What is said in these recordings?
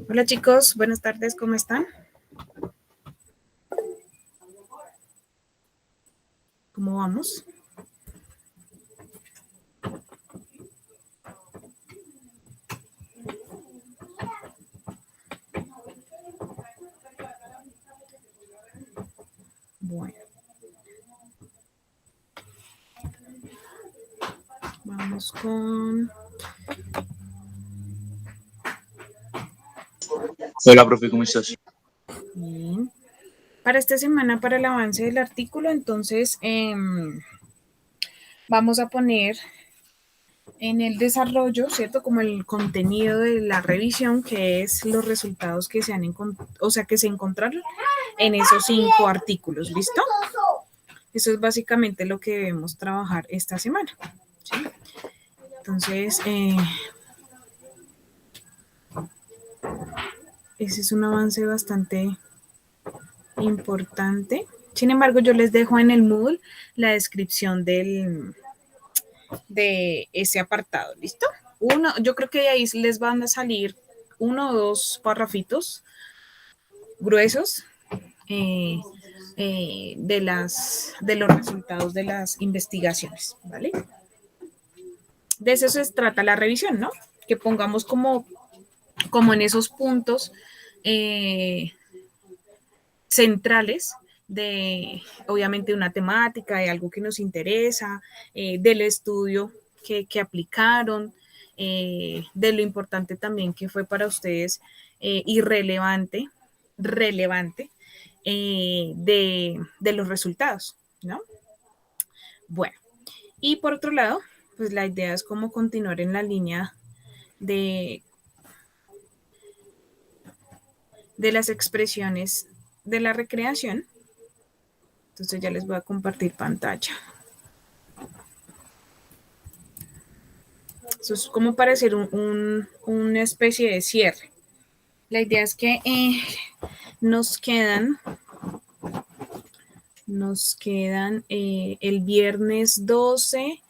Hola chicos, buenas tardes, ¿cómo están? ¿Cómo vamos? Bueno, vamos con... Hola, profe, ¿cómo estás? Bien. Para esta semana, para el avance del artículo, entonces vamos a poner en el desarrollo, ¿cierto? Como el contenido de la revisión, que es los resultados que se han que se encontraron en esos 5 artículos, ¿listo? Eso es básicamente lo que debemos trabajar esta semana, ¿sí? Entonces, ese es un avance bastante importante. Sin embargo, yo les dejo en el Moodle la descripción de ese apartado, ¿listo? Yo creo que de ahí les van a salir 1 o 2 parrafitos gruesos eh, de los resultados de las investigaciones, ¿vale? De eso se trata la revisión, ¿no? Que pongamos como en esos puntos eh, centrales de, obviamente, una temática, de algo que nos interesa, del estudio que aplicaron, de lo importante también que fue para ustedes relevante de los resultados, ¿no? Bueno, y por otro lado, pues la idea es cómo continuar en la línea de, de las expresiones de la recreación. Entonces ya les voy a compartir pantalla. Eso es como para hacer una especie de cierre. La idea es que nos quedan el viernes 12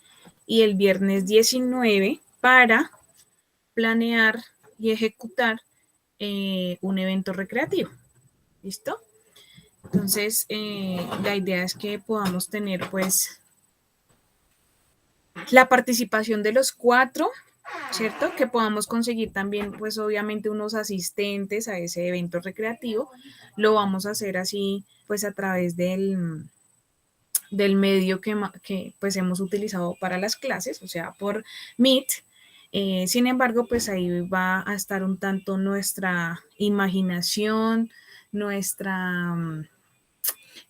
y el viernes 19 para planear y ejecutar un evento recreativo. ¿Listo? Entonces, la idea es que podamos tener pues la participación de los 4, ¿cierto? Que podamos conseguir también, pues obviamente, unos asistentes a ese evento recreativo. Lo vamos a hacer así, pues a través del medio que pues hemos utilizado para las clases, o sea, por Meet. Sin embargo, pues ahí va a estar un tanto nuestra imaginación, nuestra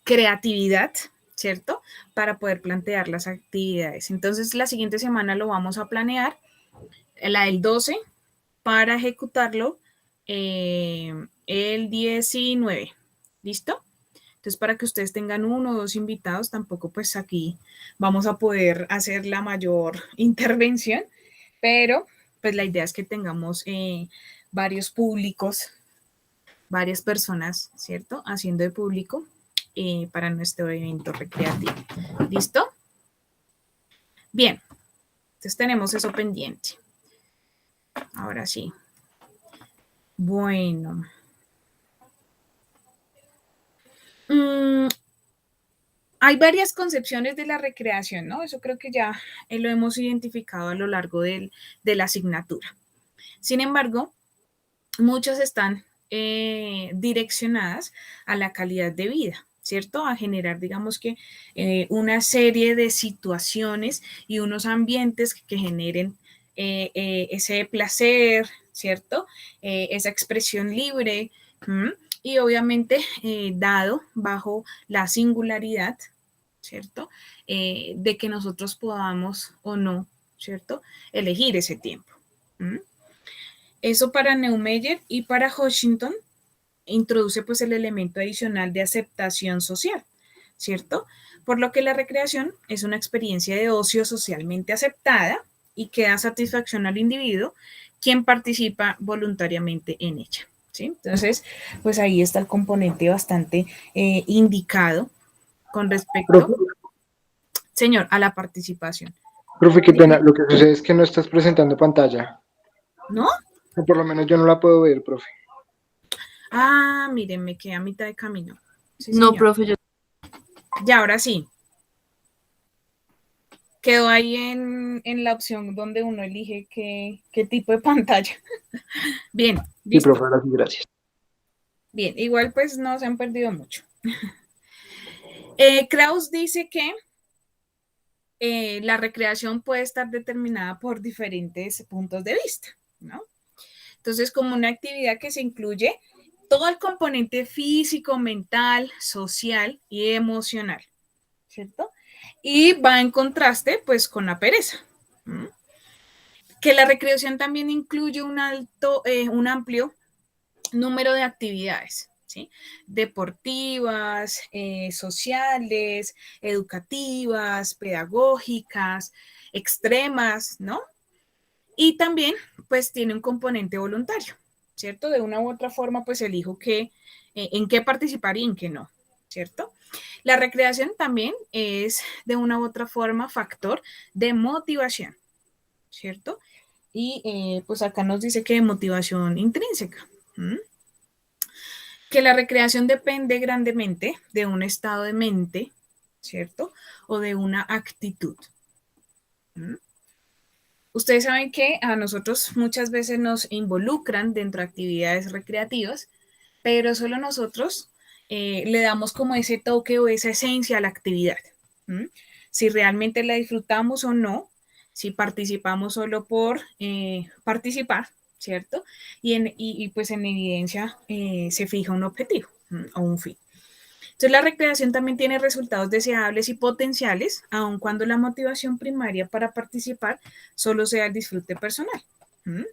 creatividad, ¿cierto? Para poder plantear las actividades. Entonces, la siguiente semana lo vamos a planear, la del 12, para ejecutarlo el 19. ¿Listo? Entonces, para que ustedes tengan 1 o 2 invitados, tampoco pues aquí vamos a poder hacer la mayor intervención, pero pues la idea es que tengamos varios públicos, varias personas, ¿cierto? Haciendo de público para nuestro evento recreativo. ¿Listo? Bien, entonces tenemos eso pendiente. Ahora sí. Bueno. Hay varias concepciones de la recreación, ¿no? Eso creo que ya lo hemos identificado a lo largo de la asignatura. Sin embargo, muchas están direccionadas a la calidad de vida, ¿cierto? A generar, digamos que, una serie de situaciones y unos ambientes que generen ese placer, ¿cierto? Esa expresión libre. Y obviamente dado bajo la singularidad, ¿cierto? De que nosotros podamos o no, ¿cierto? Elegir ese tiempo. Eso para Neumeyer y para Washington introduce pues el elemento adicional de aceptación social, ¿cierto? Por lo que la recreación es una experiencia de ocio socialmente aceptada y que da satisfacción al individuo quien participa voluntariamente en ella, ¿sí? Entonces, pues ahí está el componente bastante indicado con respecto, Profe, señor, a la participación. profe, qué pena. Dime, Lo que sucede es que no estás presentando pantalla. ¿no? O por lo menos yo no la puedo ver, profe. Ah, miren, me quedé a mitad de camino. Sí, No, señor. profe, yo... Ya, ahora sí. Quedó ahí en la opción donde uno elige qué tipo de pantalla. Bien, Sí, profe, listo. ahora sí, gracias. Bien, igual pues no se han perdido mucho. Krauss dice que la recreación puede estar determinada por diferentes puntos de vista, ¿no? Entonces, como una actividad que se incluye todo el componente físico, mental, social y emocional, ¿cierto? Y va en contraste, pues, con la pereza. ¿M? Que la recreación también incluye un amplio número de actividades, ¿sí? Deportivas, sociales, educativas, pedagógicas, extremas, ¿no? Y también, pues, tiene un componente voluntario, ¿cierto? De una u otra forma, pues, elijo en qué participar y en qué no, ¿cierto? La recreación también es, de una u otra forma, factor de motivación, ¿cierto? Y pues acá nos dice que de motivación intrínseca. ¿Mm? Que la recreación depende grandemente de un estado de mente, ¿cierto? O de una actitud. ¿Mm? Ustedes saben que a nosotros muchas veces nos involucran dentro de actividades recreativas, pero solo nosotros le damos como ese toque o esa esencia a la actividad. ¿Mm? Si realmente la disfrutamos o no, si participamos solo por participar, ¿cierto? Y pues en evidencia se fija un objetivo o un fin. Entonces la recreación también tiene resultados deseables y potenciales, aun cuando la motivación primaria para participar solo sea el disfrute personal. ¿Mm?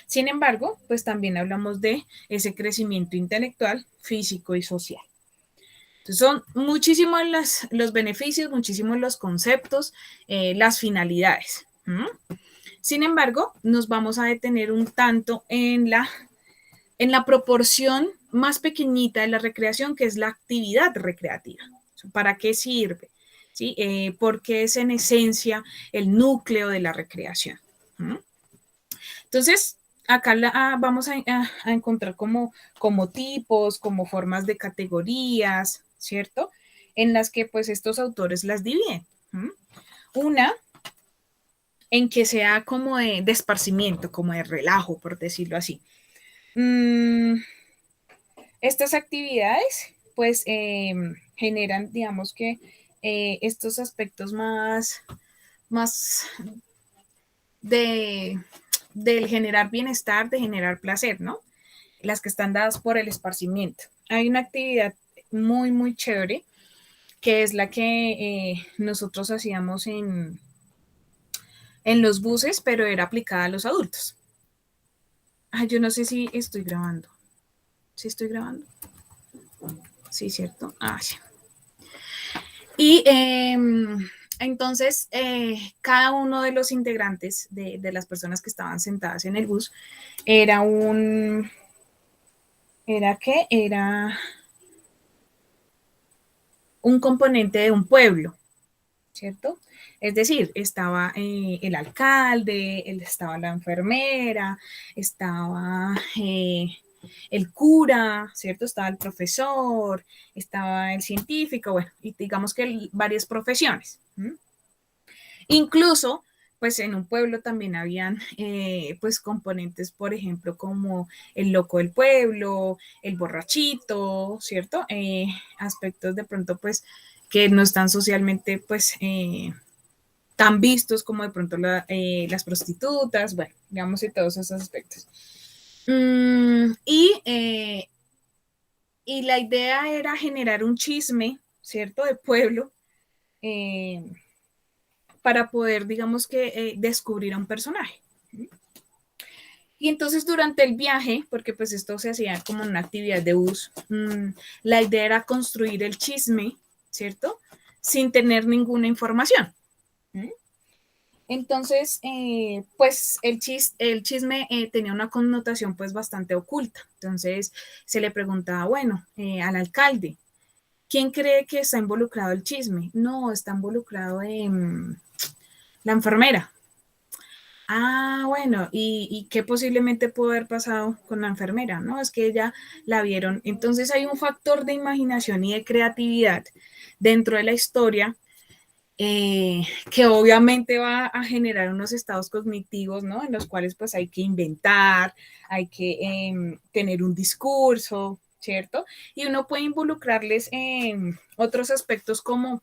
Sin embargo, pues también hablamos de ese crecimiento intelectual, físico y social. Entonces son muchísimos los beneficios, muchísimos los conceptos, las finalidades. ¿Mm? Sin embargo, nos vamos a detener un tanto en la proporción más pequeñita de la recreación, que es la actividad recreativa. ¿Para qué sirve? ¿Sí? Porque es en esencia el núcleo de la recreación. ¿Mm? Entonces, acá vamos a encontrar como tipos, como formas de categorías, ¿cierto? En las que pues estos autores las dividen. ¿Mm? Una en que sea como de esparcimiento, como de relajo, por decirlo así. Estas actividades pues generan, digamos que estos aspectos más de, del generar bienestar, de generar placer, ¿no? Las que están dadas por el esparcimiento. Hay una actividad muy, muy chévere que es la que nosotros hacíamos en los buses, pero era aplicada a los adultos. Ay, yo no sé si estoy grabando. ¿Sí estoy grabando? Sí, ¿cierto? Ah, sí. Y entonces, cada uno de los integrantes de las personas que estaban sentadas en el bus era ¿era qué? Era un componente de un pueblo, ¿cierto? Es decir, estaba el alcalde, estaba la enfermera, estaba el cura, ¿cierto? Estaba el profesor, estaba el científico, bueno, y digamos que varias profesiones. ¿M? Incluso, pues en un pueblo también habían pues componentes, por ejemplo, como el loco del pueblo, el borrachito, ¿cierto? Aspectos de pronto pues que no están socialmente pues tan vistos como de pronto las prostitutas, bueno, digamos y todos esos aspectos. Y la idea era generar un chisme, ¿cierto? De pueblo. Eh, para poder, digamos que, descubrir a un personaje. Y entonces durante el viaje, porque pues esto se hacía como una actividad de bus, la idea era construir el chisme, ¿cierto? Sin tener ninguna información. Entonces, pues el chisme tenía una connotación pues bastante oculta. Entonces se le preguntaba, bueno, al alcalde, ¿quién cree que está involucrado el chisme? No, está involucrado la enfermera. Bueno, ¿y qué posiblemente pudo haber pasado con la enfermera? No, es que ella la vieron. Entonces hay un factor de imaginación y de creatividad dentro de la historia que obviamente va a generar unos estados cognitivos, ¿no? En los cuales pues hay que inventar, hay que tener un discurso, ¿cierto? Y uno puede involucrarles en otros aspectos como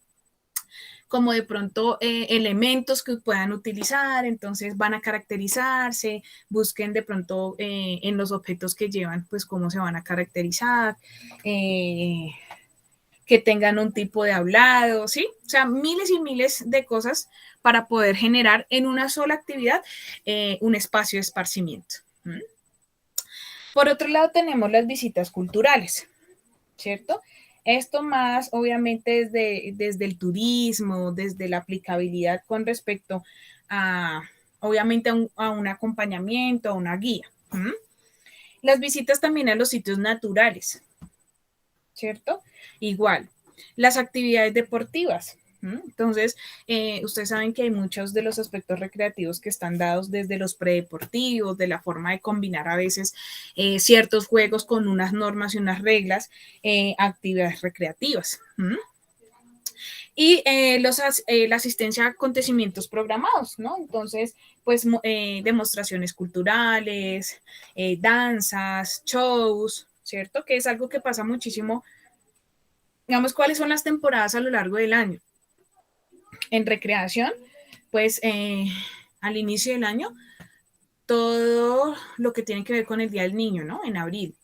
de pronto elementos que puedan utilizar, entonces van a caracterizarse, busquen de pronto en los objetos que llevan, pues cómo se van a caracterizar, eh, que tengan un tipo de hablado, ¿sí? O sea, miles y miles de cosas para poder generar en una sola actividad un espacio de esparcimiento. ¿Mm? Por otro lado, tenemos las visitas culturales, ¿cierto? Esto más, obviamente, desde el turismo, desde la aplicabilidad con respecto a, obviamente, a un acompañamiento, a una guía. ¿Mm? Las visitas también a los sitios naturales, ¿cierto? Igual, las actividades deportivas. Entonces, ustedes saben que hay muchos de los aspectos recreativos que están dados desde los predeportivos, de la forma de combinar a veces ciertos juegos con unas normas y unas reglas, actividades recreativas. Y la asistencia a acontecimientos programados, ¿no? Entonces, pues demostraciones culturales, danzas, shows, ¿cierto? Que es algo que pasa muchísimo. Digamos, ¿cuáles son las temporadas a lo largo del año? En recreación, pues al inicio del año, todo lo que tiene que ver con el Día del Niño, ¿no? En abril.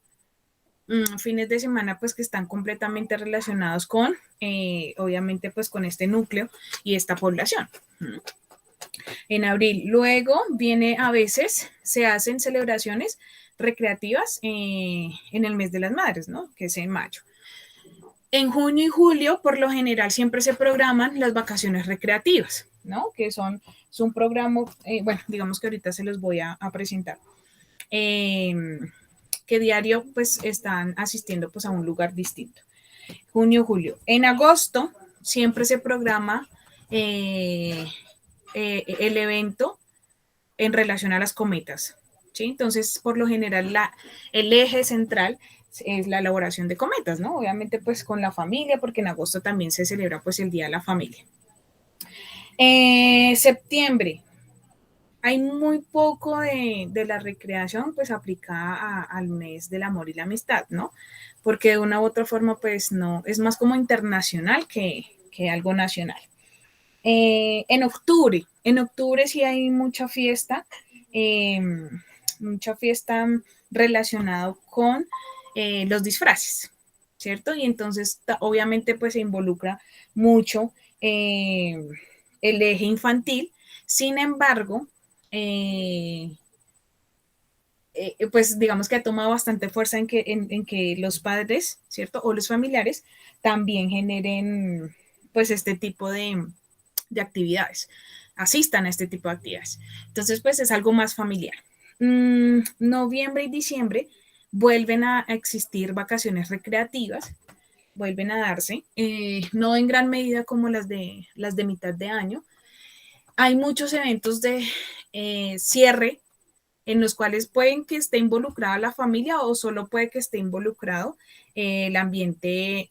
Fines de semana, pues que están completamente relacionados con, obviamente, pues con este núcleo y esta población. En abril. Luego viene a veces, se hacen celebraciones recreativas en el mes de las madres, ¿no? Que es en mayo. En junio y julio, por lo general, siempre se programan las vacaciones recreativas, ¿no? Que es un programa, bueno, digamos que ahorita se los voy a presentar, eh, que diario pues están asistiendo pues a un lugar distinto. Junio, julio. En agosto siempre se programa el evento en relación a las cometas, ¿sí? Entonces, por lo general, el eje central es la elaboración de cometas, ¿no? Obviamente, pues con la familia, porque en agosto también se celebra pues el Día de la Familia. Septiembre, hay muy poco de la recreación pues aplicada al mes del amor y la amistad, ¿no? Porque de una u otra forma pues no, es más como internacional que algo nacional. En octubre sí hay eh, mucha fiesta relacionada con los disfraces, ¿cierto? Y entonces obviamente pues se involucra mucho el eje infantil, sin embargo, eh, pues digamos que ha tomado bastante fuerza en que los padres, ¿cierto? O los familiares también generen pues este tipo de actividades, asistan a este tipo de actividades. Entonces, pues es algo más familiar. Noviembre y diciembre vuelven a existir vacaciones recreativas, vuelven a darse, no en gran medida como las de mitad de año. Hay muchos eventos de cierre en los cuales pueden que esté involucrada la familia o solo puede que esté involucrado el ambiente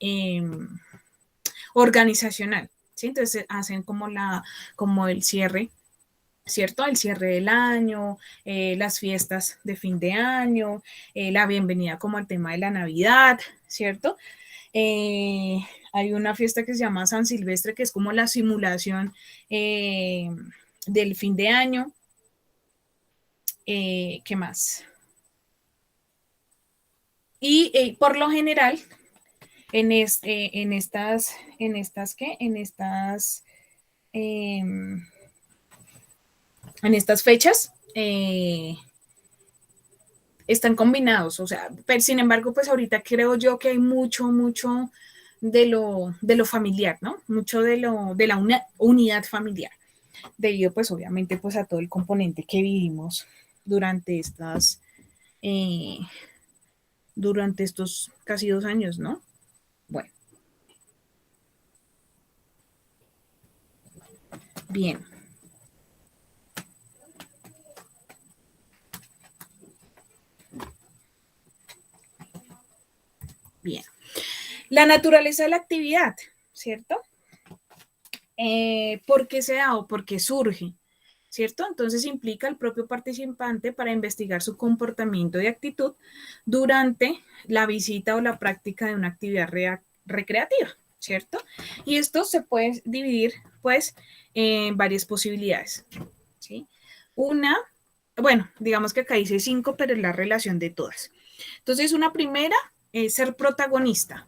organizacional. ¿Sí? Entonces hacen como el cierre, ¿cierto? El cierre del año, las fiestas de fin de año, la bienvenida como al tema de la Navidad, ¿cierto? Eh, Hay una fiesta que se llama San Silvestre, que es como la simulación del fin de año. ¿Qué más? Y por lo general, ¿qué? Eh, en estas fechas, están combinados, o sea, pero sin embargo, pues ahorita creo yo que hay mucho de lo familiar, ¿no? Mucho de la unidad familiar, debido pues obviamente pues a todo el componente que vivimos durante eh, durante estos casi 2 años, ¿no? Bueno, bien. Bien. La naturaleza de la actividad, ¿cierto? ¿Por qué se da o por qué surge? ¿Cierto? Entonces implica al propio participante para investigar su comportamiento y actitud durante la visita o la práctica de una actividad recreativa, ¿cierto? Y esto se puede dividir, pues, en varias posibilidades, ¿sí? Una, bueno, digamos que acá dice 5, pero es la relación de todas. Entonces, una primera es ser protagonista,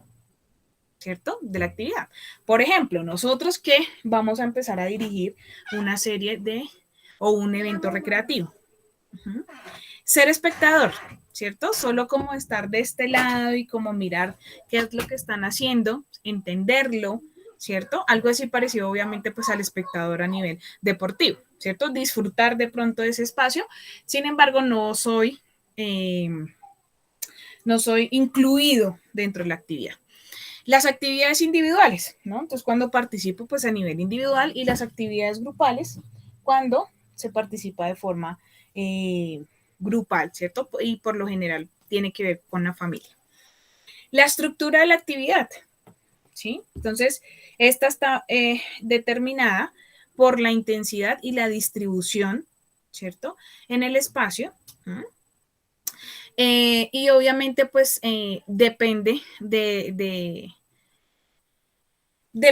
¿cierto? De la actividad. Por ejemplo, nosotros que vamos a empezar a dirigir una serie de o un evento recreativo. Uh-huh. Ser espectador, ¿cierto? Solo como estar de este lado y como mirar qué es lo que están haciendo, entenderlo, ¿cierto? Algo así parecido obviamente pues al espectador a nivel deportivo, ¿cierto? Disfrutar de pronto de ese espacio. Sin embargo, no soy incluido dentro de la actividad. Las actividades individuales, ¿no? Entonces, cuando participo, pues a nivel individual, y las actividades grupales, cuando se participa de forma grupal, ¿cierto? Y por lo general tiene que ver con la familia. La estructura de la actividad, ¿sí? Entonces, esta está determinada por la intensidad y la distribución, ¿cierto? En el espacio. Y obviamente, pues, depende de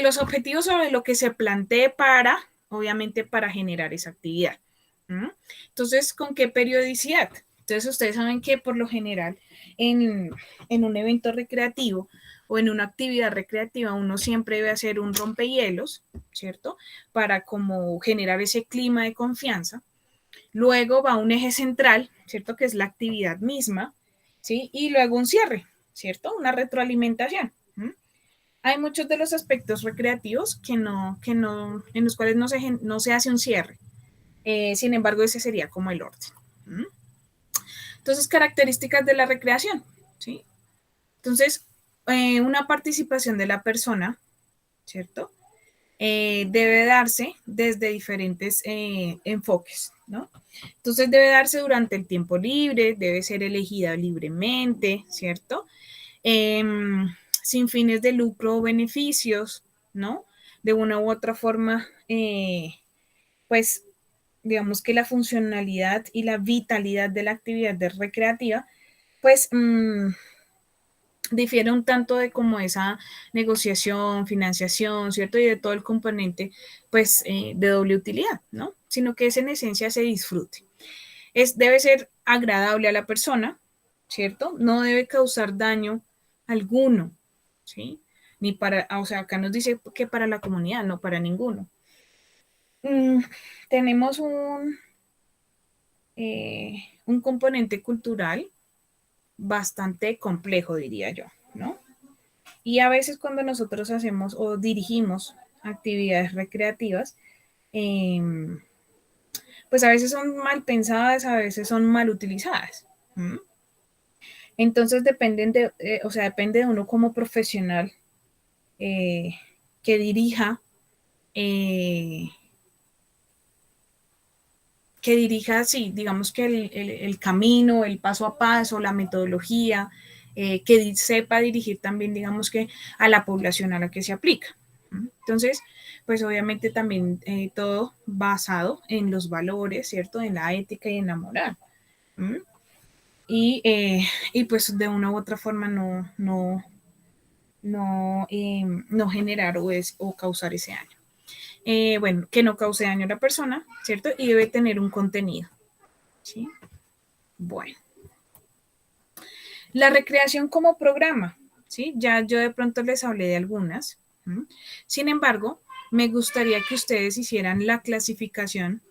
los objetivos sobre lo que se plantee para, obviamente, para generar esa actividad. Entonces, ¿con qué periodicidad? Entonces, ustedes saben que por lo general en un evento recreativo o en una actividad recreativa uno siempre debe hacer un rompehielos, ¿cierto? Para como generar ese clima de confianza. Luego va un eje central, ¿cierto? Que es la actividad misma, ¿sí? Y luego un cierre, ¿cierto? Una retroalimentación. Hay muchos de los aspectos recreativos en los cuales no se hace un cierre. Sin embargo, ese sería como el orden. Entonces, características de la recreación, ¿sí? Entonces, una participación de la persona, ¿cierto? Debe darse desde diferentes enfoques, ¿no? Entonces, debe darse durante el tiempo libre, debe ser elegida libremente, ¿cierto? Sin fines de lucro o beneficios, ¿no? De una u otra forma, pues digamos que la funcionalidad y la vitalidad de la actividad recreativa, pues difiere un tanto de como esa negociación, financiación, ¿cierto? Y de todo el componente, pues, de doble utilidad, ¿no? Sino que es en esencia se disfrute. Debe ser agradable a la persona, ¿cierto? No debe causar daño alguno, ¿sí? Ni para, o sea, acá nos dice que para la comunidad, no para ninguno. Tenemos un componente cultural bastante complejo, diría yo, ¿no? Y a veces cuando nosotros hacemos o dirigimos actividades recreativas, eh, pues a veces son mal pensadas, a veces son mal utilizadas. Entonces depende de uno como profesional que dirija, eh, sí, digamos que el camino, el paso a paso, la metodología, que sepa dirigir también, digamos que a la población a la que se aplica. Entonces, pues obviamente también todo basado en los valores, ¿cierto? En la ética y en la moral. Y pues de una u otra forma no generar o causar ese daño. Bueno, que no cause daño a la persona, ¿cierto? Y debe tener un contenido, ¿sí? Bueno. La recreación como programa, ¿sí? Ya yo de pronto les hablé de algunas. Sin embargo, me gustaría que ustedes hicieran la clasificación,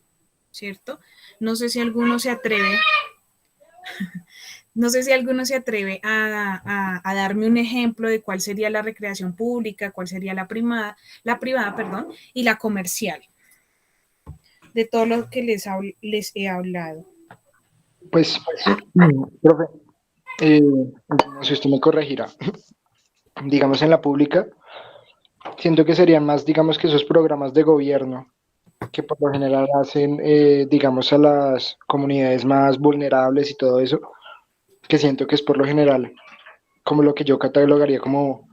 ¿cierto? No sé si alguno se atreve, a darme un ejemplo de cuál sería la recreación pública, cuál sería la privada, perdón, y la comercial, de todo lo que les he hablado. Pues, profe, no sé si usted me corregirá. Digamos, en la pública, siento que serían más, digamos, que esos programas de gobierno que por lo general hacen, digamos, a las comunidades más vulnerables y todo eso, que siento que es por lo general como lo que yo catalogaría como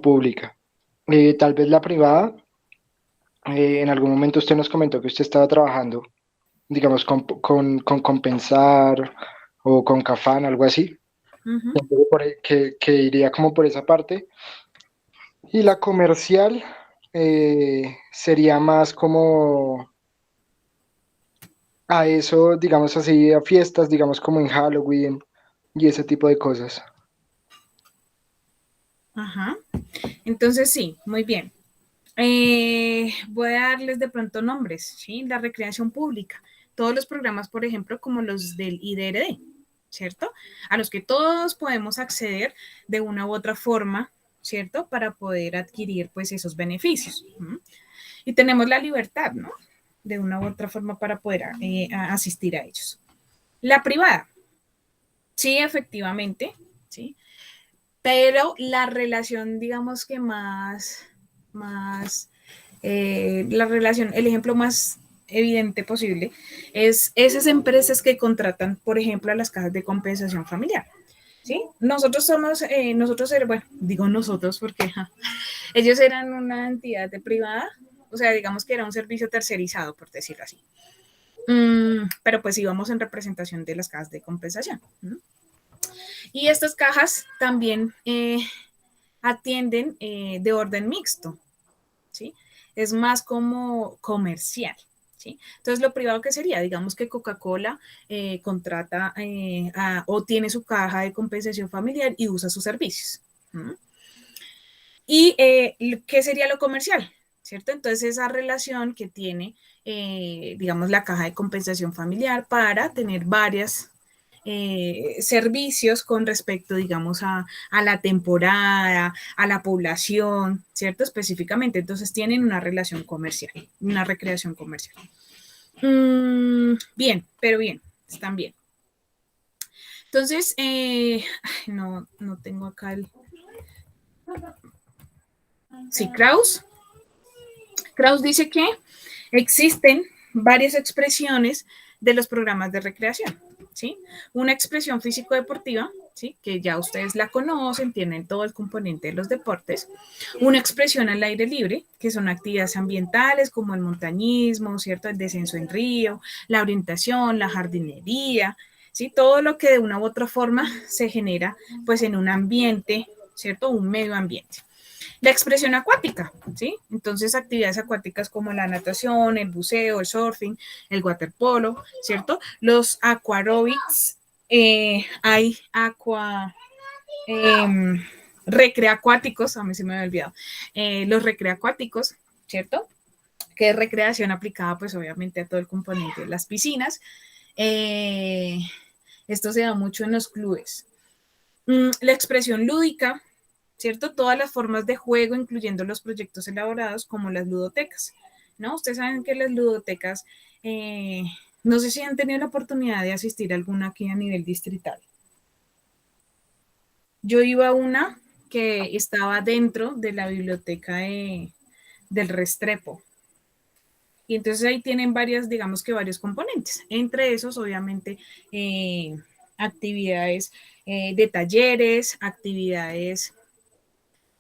pública. Tal vez la privada, en algún momento usted nos comentó que usted estaba trabajando, digamos, con Compensar o con Cafán, algo así. Ujú. Entonces, que iría como por esa parte. Y la comercial sería más como a eso, digamos así, a fiestas, digamos como en Halloween y ese tipo de cosas. Ajá. Entonces sí, muy bien. Voy a darles de pronto nombres, ¿sí? La recreación pública. Todos los programas, por ejemplo, como los del IDRD, ¿cierto? A los que todos podemos acceder de una u otra forma, ¿cierto? Para poder adquirir, pues, esos beneficios. ¿Mm? Y tenemos la libertad, ¿no? De una u otra forma para poder asistir a ellos. La privada, sí, efectivamente, ¿sí? Pero la relación, digamos que más la relación, el ejemplo más evidente posible es esas empresas que contratan, por ejemplo, a las cajas de compensación familiar. ¿Sí? Nosotros somos, bueno, digo nosotros porque ellos eran una entidad de privada, o sea, digamos que era un servicio tercerizado, por decirlo así. Pero pues íbamos en representación de las cajas de compensación. Y estas cajas también atienden de orden mixto, ¿sí? Es más como comercial, ¿sí? Entonces, lo privado que sería, digamos que Coca-Cola contrata o tiene su caja de compensación familiar y usa sus servicios. ¿Mm? ¿Y qué sería lo comercial? ¿Cierto? Entonces, esa relación que tiene, digamos, la caja de compensación familiar para tener varias servicios con respecto, digamos, a la temporada, a la población, ¿cierto? Específicamente. Entonces, tienen una relación comercial, una recreación comercial. Bien, pero bien, están bien. Entonces, no tengo acá el... Sí, Kraus dice que existen varias expresiones de los programas de recreación, ¿sí? Una expresión físico-deportiva, ¿sí? Que ya ustedes la conocen, tienen todo el componente de los deportes. Una expresión al aire libre, que son actividades ambientales como el montañismo, ¿cierto? El descenso en río, la orientación, la jardinería, ¿sí? Todo lo que de una u otra forma se genera, pues, en un ambiente, ¿cierto? Un medio ambiente. La expresión acuática, ¿sí? Entonces, actividades acuáticas como la natación, el buceo, el surfing, el waterpolo, ¿cierto? Los aquarobics, hay eh, recreacuáticos, a mí se me había olvidado, los recreacuáticos, ¿cierto? Que es recreación aplicada, pues, obviamente a todo el componente de las piscinas. Eh, Esto se da mucho en los clubes. La expresión lúdica, ¿cierto? Todas las formas de juego, incluyendo los proyectos elaborados como las ludotecas, ¿no? Ustedes saben que las ludotecas, eh, no sé si han tenido la oportunidad de asistir a alguna aquí a nivel distrital. Yo iba a una que estaba dentro de la biblioteca del Restrepo. Y entonces ahí tienen varias, digamos que varios componentes. Entre esos, obviamente, actividades de talleres, actividades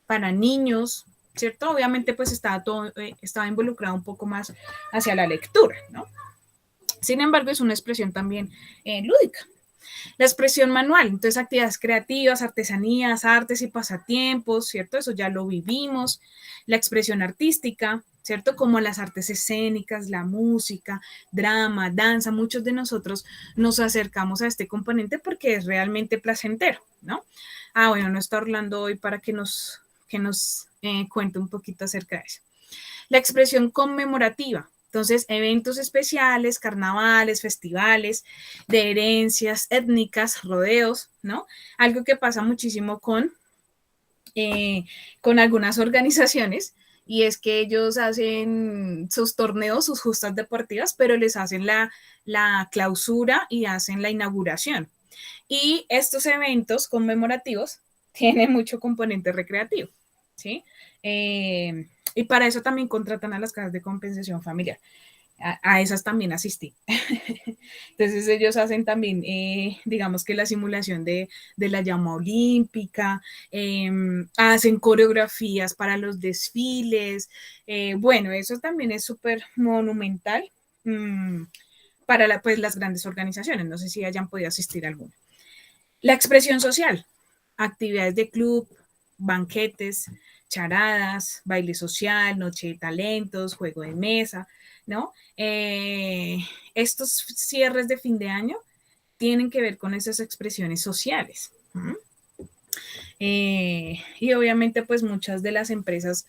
para niños, ¿cierto? Obviamente pues estaba involucrado un poco más hacia la lectura, ¿no? Sin embargo, es una expresión también lúdica. La expresión manual, entonces actividades creativas, artesanías, artes y pasatiempos, ¿cierto? Eso ya lo vivimos. La expresión artística, ¿cierto? Como las artes escénicas, la música, drama, danza, muchos de nosotros nos acercamos a este componente porque es realmente placentero, ¿no? Bueno, no está Orlando hoy para que nos cuente un poquito acerca de eso. La expresión conmemorativa, entonces, eventos especiales, carnavales, festivales, de herencias étnicas, rodeos, ¿no? Algo que pasa muchísimo con algunas organizaciones, y es que ellos hacen sus torneos, sus justas deportivas, pero les hacen la clausura y hacen la inauguración. Y estos eventos conmemorativos tienen mucho componente recreativo, ¿sí? Y para eso también contratan a las casas de compensación familiar. A esas también asistí. Entonces ellos hacen también, digamos que la simulación de la llama olímpica, hacen coreografías para los desfiles. Bueno, eso también es súper monumental para pues, las grandes organizaciones. No sé si hayan podido asistir a alguna. La expresión social, actividades de club, banquetes, charadas, baile social, noche de talentos, juego de mesa, ¿no? Estos cierres de fin de año tienen que ver con esas expresiones sociales. Y obviamente pues muchas de las empresas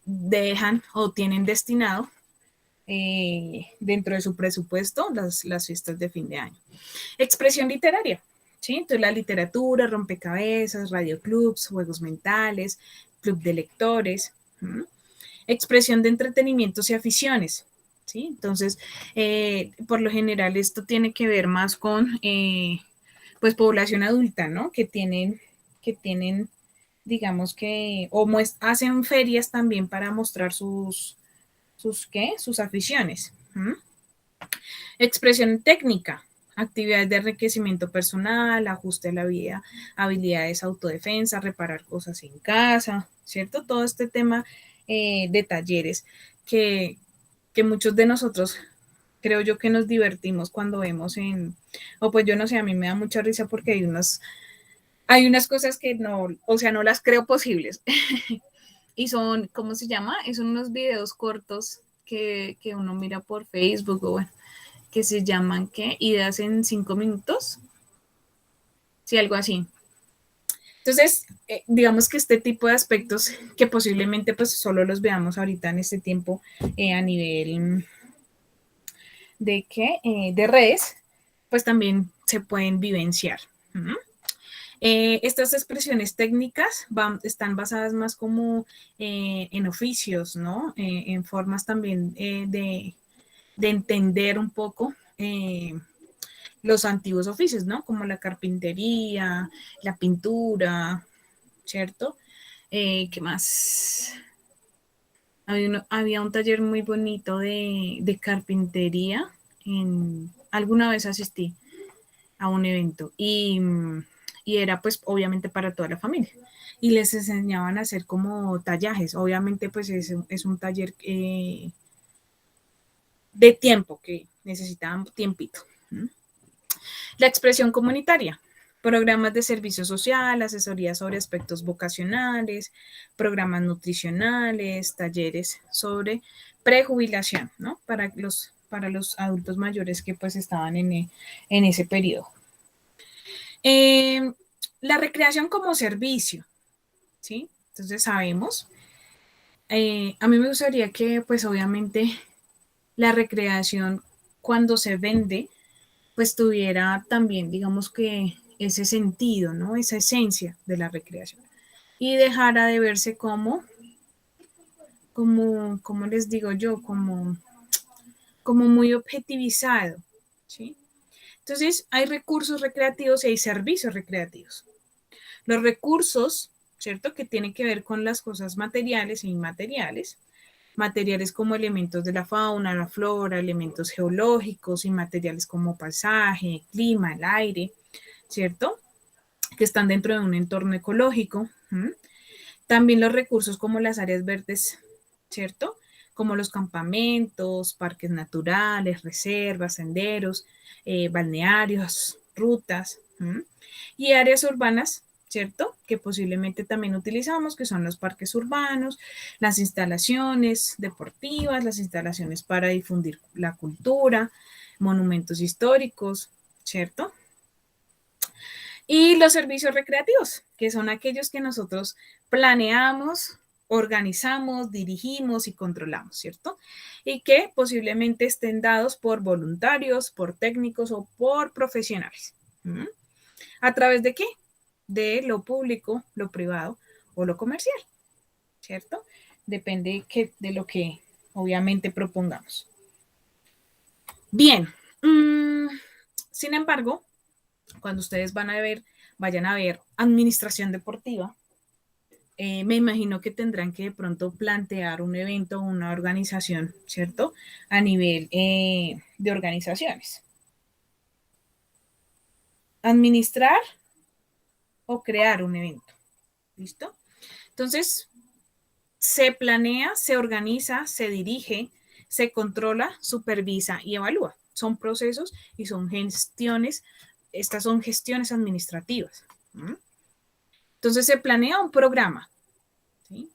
dejan o tienen destinado dentro de su presupuesto las fiestas de fin de año. Expresión literaria, ¿sí? Entonces la literatura, rompecabezas, radioclubs, juegos mentales, club de lectores. Expresión de entretenimientos y aficiones, ¿sí? Entonces, por lo general esto tiene que ver más con, pues, población adulta, ¿no? Que tienen digamos que, o hacen ferias también para mostrar sus aficiones. Expresión técnica, actividades de enriquecimiento personal, ajuste a la vida, habilidades autodefensa, reparar cosas en casa, ¿cierto? Todo este tema de talleres que muchos de nosotros creo yo que nos divertimos cuando vemos o pues yo no sé, a mí me da mucha risa porque hay unas cosas que no, o sea, no las creo posibles. Y son, ¿cómo se llama? Son unos videos cortos que uno mira por Facebook o bueno, que se llaman, ¿qué? Ideas en 5 minutos. Sí, algo así. Entonces, digamos que este tipo de aspectos que posiblemente pues solo los veamos ahorita en este tiempo a nivel de redes, pues también se pueden vivenciar. Estas expresiones técnicas están basadas más como en oficios, ¿no? En formas también de entender un poco los antiguos oficios, ¿no? Como la carpintería, la pintura, ¿cierto? ¿Qué más? Había un taller muy bonito de carpintería. Alguna vez asistí a un evento y era pues obviamente para toda la familia. Y les enseñaban a hacer como tallajes. Obviamente pues es un taller de tiempo que necesitaban tiempito. La expresión comunitaria, programas de servicio social, asesoría sobre aspectos vocacionales, programas nutricionales, talleres sobre prejubilación, ¿no? Para los adultos mayores que pues estaban en ese periodo. La recreación como servicio, ¿sí? Entonces sabemos, a mí me gustaría que pues obviamente la recreación cuando se vende pues tuviera también, digamos que ese sentido, ¿no? Esa esencia de la recreación. Y dejara de verse como les digo yo, como muy objetivizado, ¿sí? Entonces, hay recursos recreativos y hay servicios recreativos. Los recursos, ¿cierto? Que tienen que ver con las cosas materiales e inmateriales. Materiales como elementos de la fauna, la flora, elementos geológicos y materiales como paisaje, clima, el aire, ¿cierto? Que están dentro de un entorno ecológico. También los recursos como las áreas verdes, ¿cierto? Como los campamentos, parques naturales, reservas, senderos, balnearios, rutas. Y áreas urbanas, ¿cierto? Que posiblemente también utilizamos, que son los parques urbanos, las instalaciones deportivas, las instalaciones para difundir la cultura, monumentos históricos, ¿cierto? Y los servicios recreativos, que son aquellos que nosotros planeamos, organizamos, dirigimos y controlamos, ¿cierto? Y que posiblemente estén dados por voluntarios, por técnicos o por profesionales. ¿A través de qué? De lo público, lo privado o lo comercial, ¿cierto? Depende de lo que obviamente propongamos. Bien, sin embargo, cuando ustedes vayan a ver administración deportiva, me imagino que tendrán que de pronto plantear un evento o una organización, ¿cierto? A nivel de organizaciones. Administrar o crear un evento. ¿Listo? Entonces, se planea, se organiza, se dirige, se controla, supervisa y evalúa. Son procesos y son gestiones, estas son gestiones administrativas. Entonces se planea un programa. ¿Sí?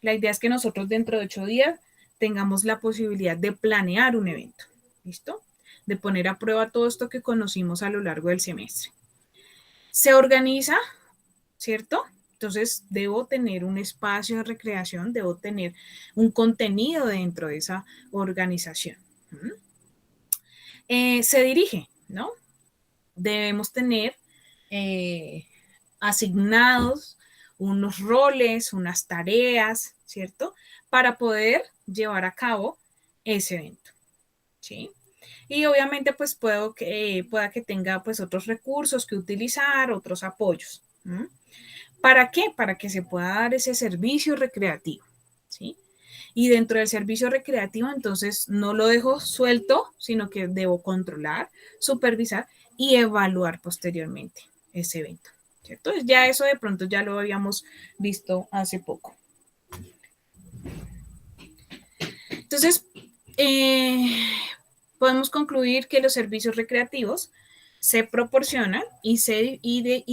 La idea es que nosotros dentro de 8 días tengamos la posibilidad de planear un evento. ¿Listo? De poner a prueba todo esto que conocimos a lo largo del semestre. Se organiza, ¿cierto? Entonces, debo tener un espacio de recreación, debo tener un contenido dentro de esa organización. Se dirige, ¿no? Debemos tener asignados unos roles, unas tareas, ¿cierto? Para poder llevar a cabo ese evento, ¿sí? Y obviamente, pues pueda que tenga pues otros recursos que utilizar, otros apoyos. ¿Para qué? Para que se pueda dar ese servicio recreativo, ¿sí? Y dentro del servicio recreativo, entonces, no lo dejo suelto, sino que debo controlar, supervisar y evaluar posteriormente ese evento, ¿cierto? Ya eso de pronto ya lo habíamos visto hace poco. Entonces, podemos concluir que los servicios recreativos se proporcionan y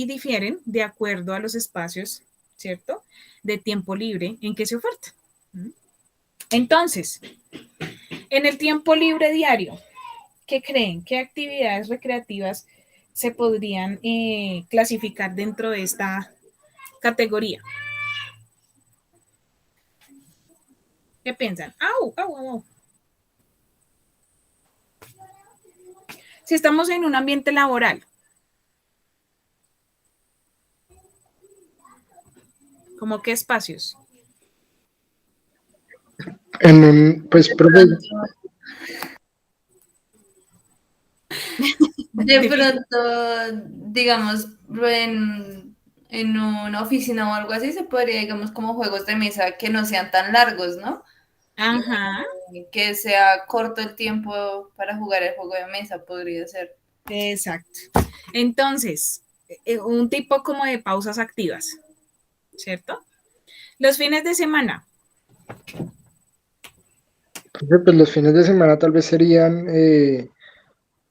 difieren de acuerdo a los espacios, ¿cierto? De tiempo libre en que se ofertan. Entonces, en el tiempo libre diario, ¿qué creen? ¿Qué actividades recreativas se podrían clasificar dentro de esta categoría? ¿Qué piensan? ¡Au, au, au! Si estamos en un ambiente laboral, ¿cómo qué espacios? En un, pues, profe, De pronto, digamos, en una oficina o algo así, se podría, digamos, como juegos de mesa que no sean tan largos, ¿no? Ajá. Que sea corto el tiempo para jugar el juego de mesa, podría ser. Exacto. Entonces, un tipo como de pausas activas, ¿cierto? Los fines de semana. pues los fines de semana tal vez serían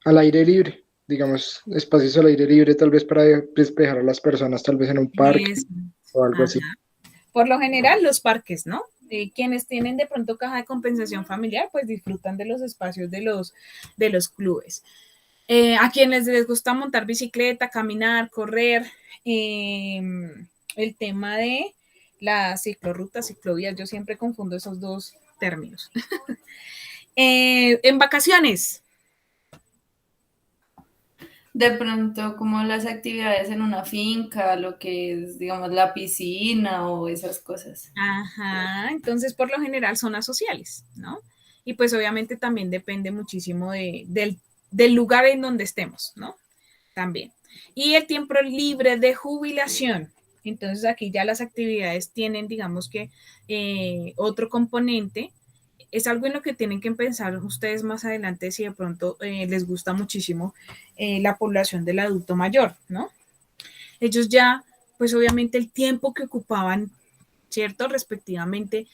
al aire libre, digamos, espacios al aire libre, tal vez para despejar a las personas, tal vez en un parque Es, o algo así. ajá. Por lo general, los parques, ¿no? Quienes tienen de pronto caja de compensación familiar, pues disfrutan de los espacios de los clubes. A quienes les gusta montar bicicleta, caminar, correr, el tema de las ciclorrutas, ciclovías, yo siempre confundo esos dos términos. En vacaciones. De pronto, como las actividades en una finca, lo que es, digamos, la piscina o esas cosas. Ajá, entonces por lo general zonas sociales, ¿no? Y pues obviamente también depende muchísimo del lugar en donde estemos, ¿no? También. Y el tiempo libre de jubilación. Entonces aquí ya las actividades tienen, digamos que, otro componente. Es algo en lo que tienen que pensar ustedes más adelante si de pronto les gusta muchísimo la población del adulto mayor, ¿no? Ellos ya, pues obviamente el tiempo que ocupaban, ¿cierto? Respectivamente,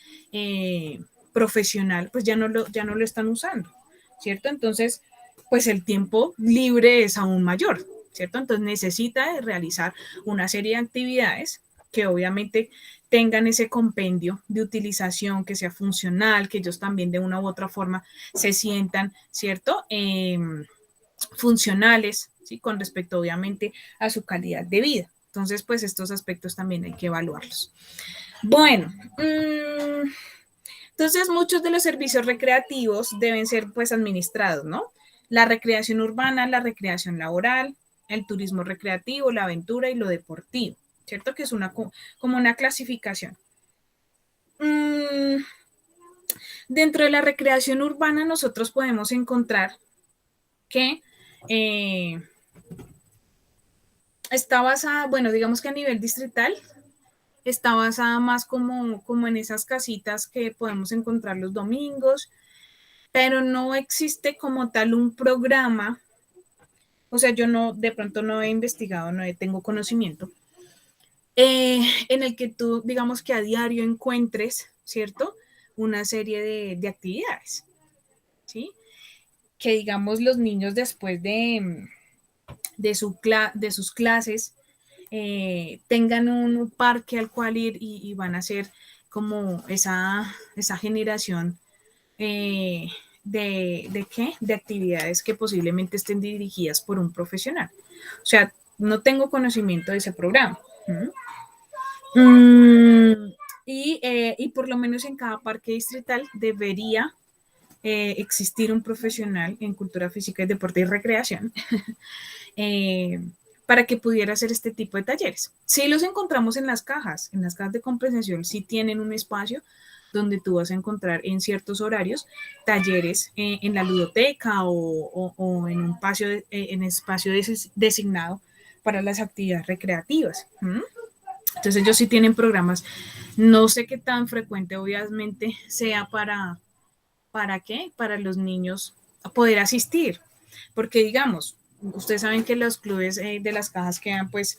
profesional, pues ya no lo están usando, ¿cierto? Entonces, pues el tiempo libre es aún mayor, ¿cierto? Entonces necesita realizar una serie de actividades que obviamente tengan ese compendio de utilización, que sea funcional, que ellos también de una u otra forma se sientan, ¿cierto? Funcionales, ¿sí? Con respecto obviamente a su calidad de vida. Entonces, pues estos aspectos también hay que evaluarlos. Bueno, entonces muchos de los servicios recreativos deben ser pues administrados, ¿no? La recreación urbana, la recreación laboral, el turismo recreativo, la aventura y lo deportivo, ¿cierto? Que es como una clasificación. Dentro de la recreación urbana nosotros podemos encontrar que está basada, bueno, digamos que a nivel distrital, está basada más como en esas casitas que podemos encontrar los domingos, pero no existe como tal un programa. O sea, yo no, de pronto no he investigado, tengo conocimiento, en el que tú, digamos que a diario encuentres, ¿cierto? Una serie de actividades, ¿sí? Que digamos los niños después de sus clases tengan un parque al cual ir y van a hacer como esa generación de qué? De actividades que posiblemente estén dirigidas por un profesional. O sea, no tengo conocimiento de ese programa. Y por lo menos en cada parque distrital debería existir un profesional en cultura física y deporte y recreación eh, para que pudiera hacer este tipo de talleres. Sí los encontramos en las cajas de compensación sí tienen un espacio donde tú vas a encontrar en ciertos horarios talleres en la ludoteca o en un espacio designado para las actividades recreativas. Entonces ellos sí tienen programas. No sé qué tan frecuente obviamente sea ¿para qué? Para los niños poder asistir. Porque digamos, ustedes saben que los clubes de las cajas quedan pues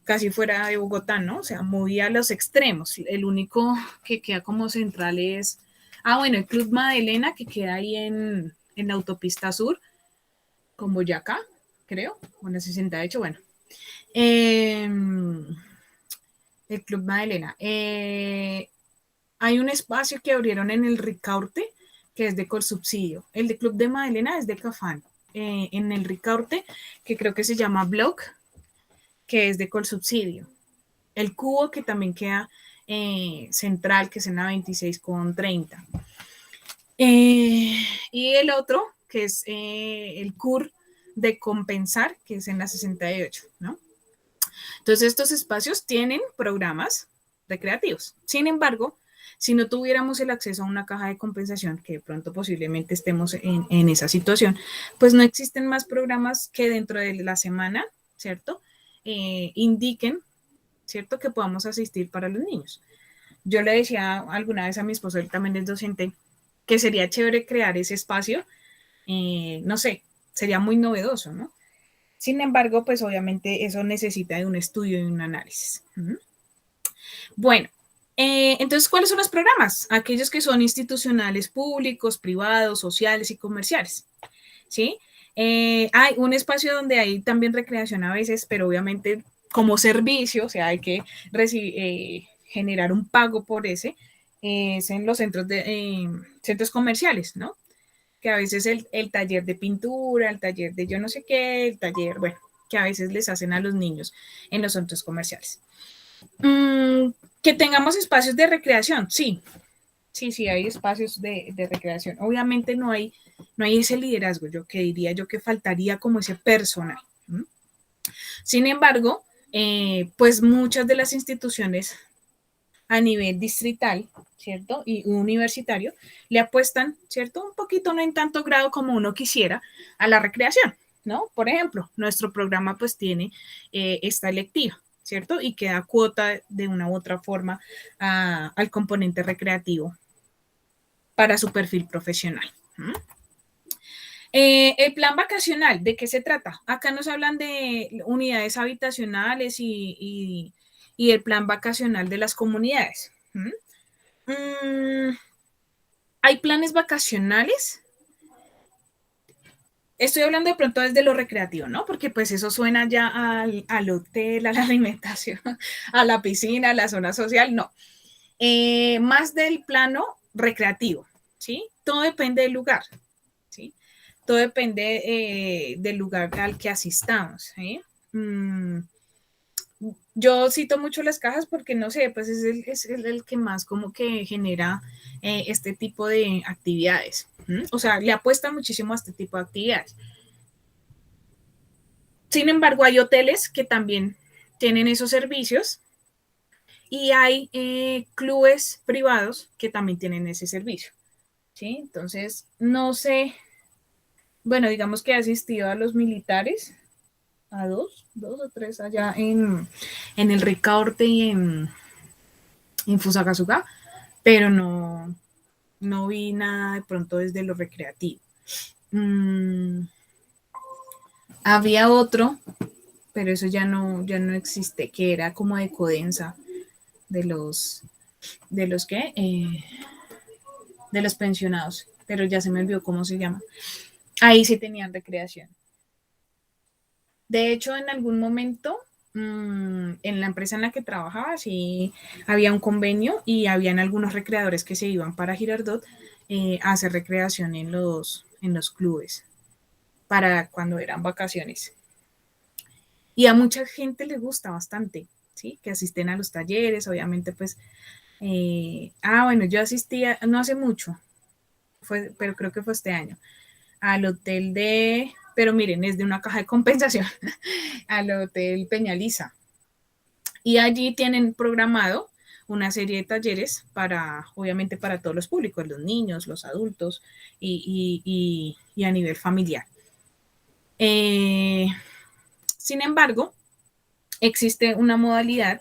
casi fuera de Bogotá, ¿no? O sea, muy a los extremos. El único que queda como central es, bueno, el Club Madelena, que queda ahí en la autopista sur, como Boyacá, creo, o en la 68, bueno. Eh, el Club Madelena. Hay un espacio que abrieron en el Ricaurte, que es de Colsubsidio. El de Club de Madelena es de Cafán. En el Ricaurte, que creo que se llama Block, que es de Colsubsidio. El Cubo, que también queda central, que es en la 26 con 30. Y el otro, que es el CUR de Compensar, que es en la 68, ¿no? Entonces, estos espacios tienen programas recreativos. Sin embargo, si no tuviéramos el acceso a una caja de compensación, que de pronto posiblemente estemos en esa situación, pues no existen más programas que dentro de la semana, ¿cierto? Indiquen, ¿cierto? Que podamos asistir para los niños. Yo le decía alguna vez a mi esposo, él también es docente, que sería chévere crear ese espacio, no sé, sería muy novedoso, ¿no? Sin embargo, pues obviamente eso necesita de un estudio y un análisis. Bueno, entonces, ¿cuáles son los programas? Aquellos que son institucionales, públicos, privados, sociales y comerciales. ¿Sí? Hay un espacio donde hay también recreación a veces, pero obviamente como servicio, o sea, hay que generar un pago por ese, es en los centros comerciales, ¿no? Que a veces el taller de pintura, el taller de yo no sé qué, el taller, bueno, que a veces les hacen a los niños en los centros comerciales. Que tengamos espacios de recreación, sí, sí, hay espacios de recreación. Obviamente no hay ese liderazgo, yo que diría yo que faltaría como ese personal. Sin embargo, pues muchas de las instituciones a nivel distrital, ¿cierto? Y universitario, le apuestan, ¿cierto? Un poquito, no en tanto grado como uno quisiera, a la recreación, ¿no? Por ejemplo, nuestro programa pues tiene esta electiva, ¿cierto? Y que da cuota de una u otra forma al componente recreativo para su perfil profesional. El plan vacacional, ¿de qué se trata? Acá nos hablan de unidades habitacionales y el plan vacacional de las comunidades. Hay planes vacacionales. Estoy hablando de pronto desde lo recreativo, ¿no? Porque pues eso suena ya al hotel, a la alimentación, a la piscina, a la zona social, no. Más del plano recreativo, ¿sí? Todo depende del lugar, ¿sí? Todo depende del lugar al que asistamos, ¿sí? Yo cito mucho las cajas porque no sé, pues es el que más como que genera este tipo de actividades. O sea, le apuesta muchísimo a este tipo de actividades. Sin embargo, hay hoteles que también tienen esos servicios y hay clubes privados que también tienen ese servicio. ¿Sí? Entonces, no sé, bueno, digamos que he asistido a los militares, a dos o tres allá en el Ricaurte en Fusagasugá, pero no vi nada de pronto desde lo recreativo. Había otro, pero eso ya no existe, que era como de Codensa, de los que, de los pensionados, pero ya se me olvidó cómo se llama. Ahí sí tenían recreación. De hecho, en algún momento, en la empresa en la que trabajaba, sí había un convenio y habían algunos recreadores que se iban para Girardot a hacer recreación en los clubes para cuando eran vacaciones. Y a mucha gente le gusta bastante, ¿sí? Que asisten a los talleres, obviamente, pues. Bueno, yo asistía, no hace mucho, pero creo que fue este año, al hotel pero miren, es de una caja de compensación, al hotel Peñaliza. Y allí tienen programado una serie de talleres obviamente para todos los públicos, los niños, los adultos y a nivel familiar. Sin embargo, existe una modalidad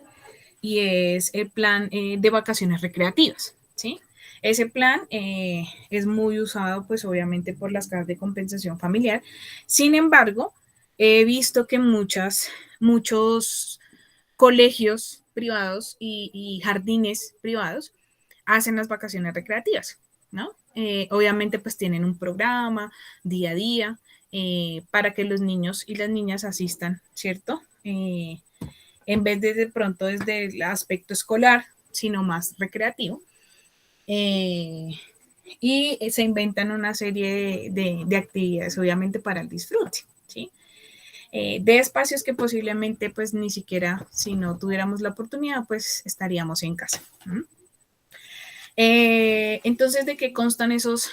y es el plan de vacaciones recreativas, ¿sí? Ese plan es muy usado, pues obviamente por las cajas de compensación familiar. Sin embargo, he visto que muchos colegios privados y jardines privados hacen las vacaciones recreativas, ¿no? Obviamente pues tienen un programa día a día para que los niños y las niñas asistan, ¿cierto? En vez de pronto desde el aspecto escolar, sino más recreativo. Y se inventan una serie de actividades, obviamente, para el disfrute, ¿sí? De espacios que posiblemente, pues, ni siquiera, si no tuviéramos la oportunidad, pues, estaríamos en casa. Entonces, ¿de qué constan esas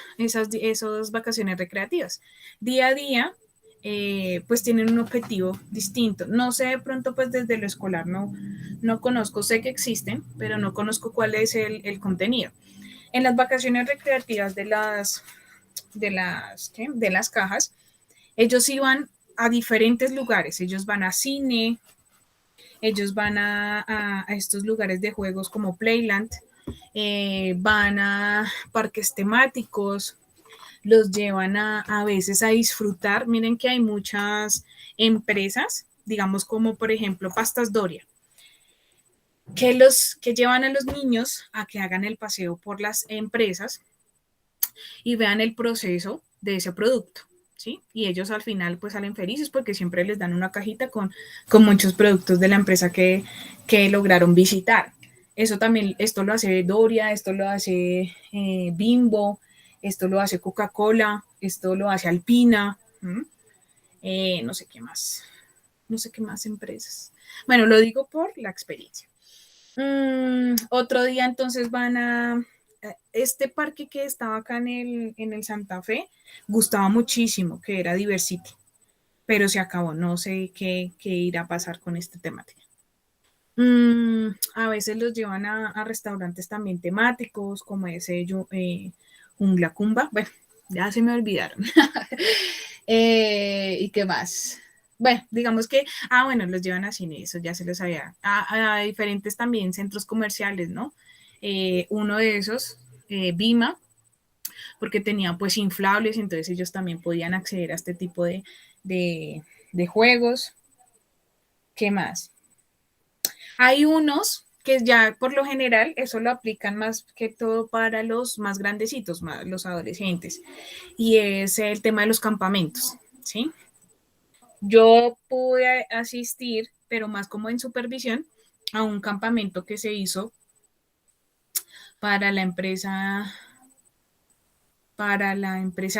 vacaciones recreativas? Día a día, pues tienen un objetivo distinto. No sé de pronto, pues desde lo escolar no conozco, sé que existen, pero no conozco cuál es el contenido. En las vacaciones recreativas de las cajas, ellos iban a diferentes lugares. Ellos van a cine, ellos van a estos lugares de juegos como Playland, van a parques temáticos, los llevan a veces a disfrutar. Miren que hay muchas empresas, digamos como por ejemplo Pastas Doria, que llevan a los niños a que hagan el paseo por las empresas y vean el proceso de ese producto, ¿sí? Y ellos al final pues salen felices porque siempre les dan una cajita con muchos productos de la empresa que lograron visitar. Eso también, esto lo hace Doria, esto lo hace Bimbo, esto lo hace Coca-Cola, esto lo hace Alpina, no sé qué más empresas. Bueno, lo digo por la experiencia. Otro día entonces van a este parque que estaba acá en el Santa Fe, gustaba muchísimo, que era Diversity, pero se acabó, no sé qué irá a pasar con esta temática. A veces los llevan a restaurantes también temáticos, como ese Jungla Cumba. Bueno, ya se me olvidaron. ¿Y qué más? Bueno, digamos que, bueno, los llevan a cine, eso ya se los había. A diferentes también centros comerciales, ¿no? Uno de esos, Bima, porque tenía pues inflables, entonces ellos también podían acceder a este tipo de juegos. ¿Qué más? Hay unos que ya por lo general eso lo aplican más que todo para los más grandecitos, más los adolescentes, y es el tema de los campamentos, ¿sí? Yo pude asistir, pero más como en supervisión, a un campamento que se hizo para la empresa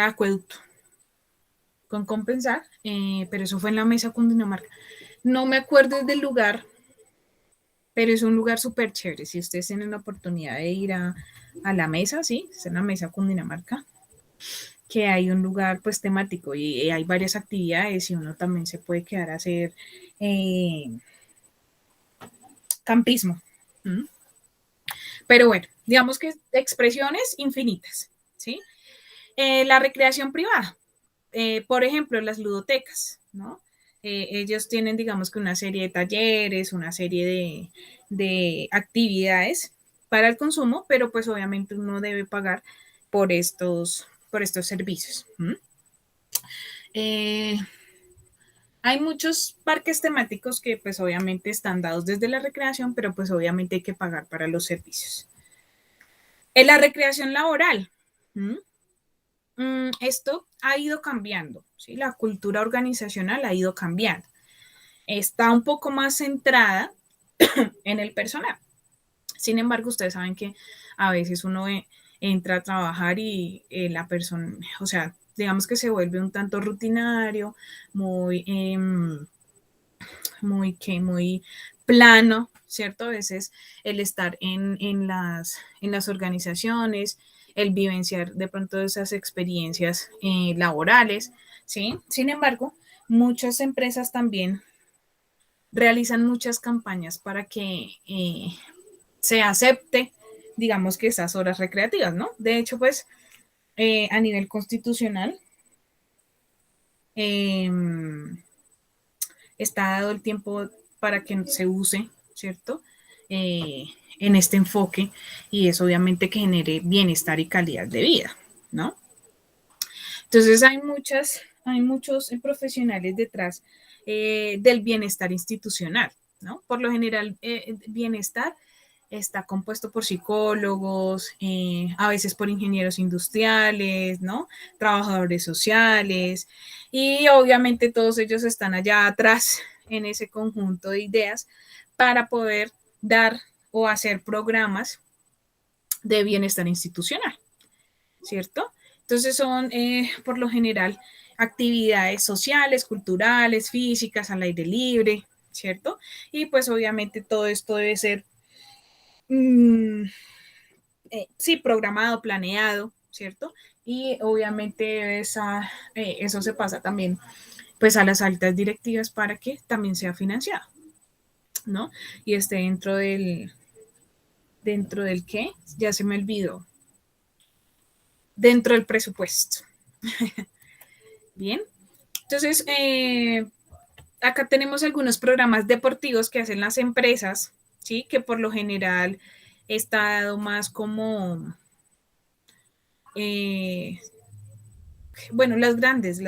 Acueducto, con Compensar, pero eso fue en la mesa Cundinamarca. No me acuerdo del lugar, pero es un lugar súper chévere. Si ustedes tienen la oportunidad de ir a la mesa, sí, es en la mesa Cundinamarca, que hay un lugar pues temático y hay varias actividades y uno también se puede quedar a hacer campismo. ¿Mm? Pero bueno, digamos que expresiones infinitas, ¿sí? La recreación privada, por ejemplo, las ludotecas, ¿no? Ellos tienen, digamos que una serie de talleres, una serie de actividades para el consumo, pero pues obviamente uno debe pagar por estos servicios. Hay muchos parques temáticos que pues obviamente están dados desde la recreación, pero pues obviamente hay que pagar para los servicios. En la recreación laboral, esto ha ido cambiando, ¿sí? La cultura organizacional ha ido cambiando. Está un poco más centrada en el personal. Sin embargo, ustedes saben que a veces uno entra a trabajar y la persona, o sea, digamos que se vuelve un tanto rutinario, muy plano, ¿cierto? A veces el estar en las organizaciones, el vivenciar de pronto esas experiencias laborales, ¿sí? Sin embargo, muchas empresas también realizan muchas campañas para que se acepte, digamos que esas horas recreativas, ¿no? De hecho, pues, a nivel constitucional, está dado el tiempo para que se use, ¿cierto? En este enfoque, y es obviamente que genere bienestar y calidad de vida, ¿no? Entonces hay muchos profesionales detrás del bienestar institucional, ¿no? Por lo general, bienestar está compuesto por psicólogos, a veces por ingenieros industriales, ¿no? Trabajadores sociales, y obviamente todos ellos están allá atrás en ese conjunto de ideas para poder dar o hacer programas de bienestar institucional, ¿cierto? Entonces son, por lo general, actividades sociales, culturales, físicas, al aire libre, ¿cierto? Y pues obviamente todo esto debe ser sí, programado, planeado, ¿cierto? Y obviamente eso se pasa también pues a las altas directivas para que también sea financiado, ¿no? Y esté dentro del ¿qué? Ya se me olvidó. Dentro del presupuesto. Bien. Entonces, acá tenemos algunos programas deportivos que hacen las empresas, ¿sí? Que por lo general está dado más como bueno, las grandes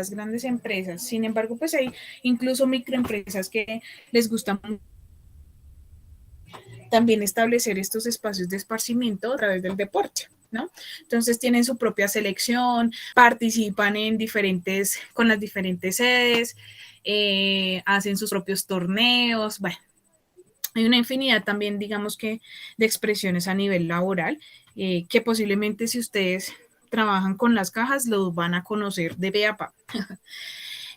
empresas. Sin embargo, pues hay incluso microempresas que les gusta también establecer estos espacios de esparcimiento a través del deporte, ¿no? Entonces tienen su propia selección, participan con las diferentes sedes, hacen sus propios torneos, bueno, hay una infinidad también, digamos que, de expresiones a nivel laboral, que posiblemente si ustedes trabajan con las cajas, los van a conocer de pe a pa.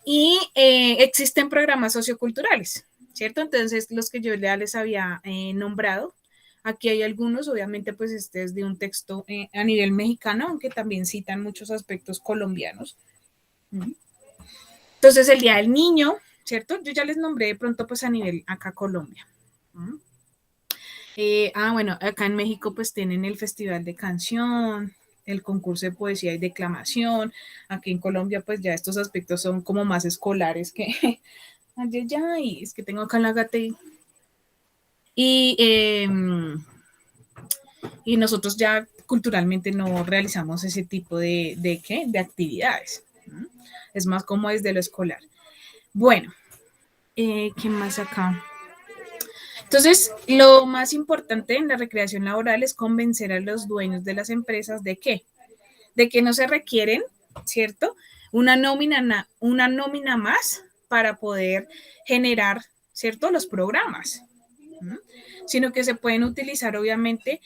Y existen programas socioculturales, ¿cierto? Entonces, los que yo ya les había nombrado, aquí hay algunos, obviamente, pues este es de un texto a nivel mexicano, aunque también citan muchos aspectos colombianos. Entonces, el Día del Niño, ¿cierto? Yo ya les nombré de pronto, pues a nivel acá Colombia. Bueno, acá en México pues tienen el Festival de Canción, el concurso de poesía y declamación. Aquí en Colombia pues ya estos aspectos son como más escolares que... ay, es que tengo acá la gata y nosotros ya culturalmente no realizamos ese tipo de actividades. Es más como desde lo escolar. Bueno, ¿qué más acá? Entonces, lo más importante en la recreación laboral es convencer a los dueños de las empresas de qué, de que no se requieren, ¿cierto? Una nómina más para poder generar, ¿cierto? Los programas, ¿no? Sino que se pueden utilizar, obviamente,